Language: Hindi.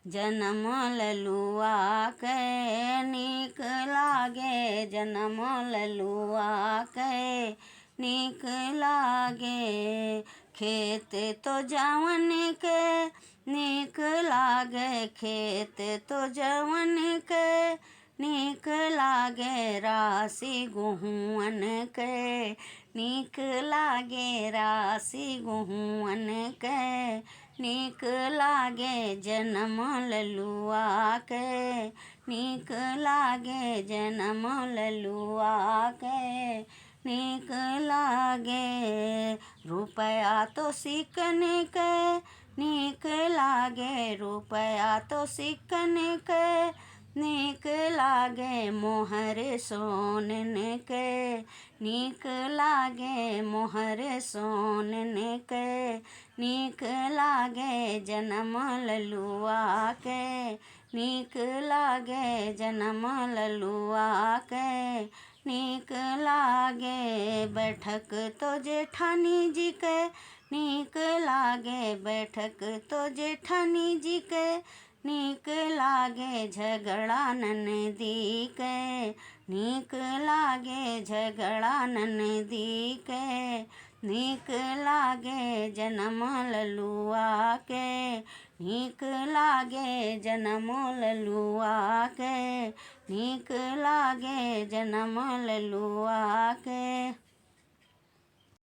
जनम ललुआ के नीक लागे, जनम ललुआ के नीक लागे। खेत तो जवन के नीक लागे, खेत तो जवन के नीक लागे। राशि गुहुअन के नीक लागे, राशि गुहुअन के नीक लागे। जनम ललुआ के नीक लागे, जनम ललुआ के नीक लागे। रुपया तो सिकन के नीक लागे, रुपया तो सिकन के नीक लागे। मोहर सोनन के नीक लागे, मोहर सोनन के नीक लागे। जनम ललुआ के नीक लागे, जनम ललुआ के नीक लागे। बैठक तो जेठानी जी के नीक लागे, बैठक तो जेठानी जी के नीक लागे। झगड़ा ननदी के नीक लागे, झगड़ा ननदी के नीक लागे। जनम ललुआ के नीक लागे, जनम ललुआ के नीक लागे, जनम ललुआ के।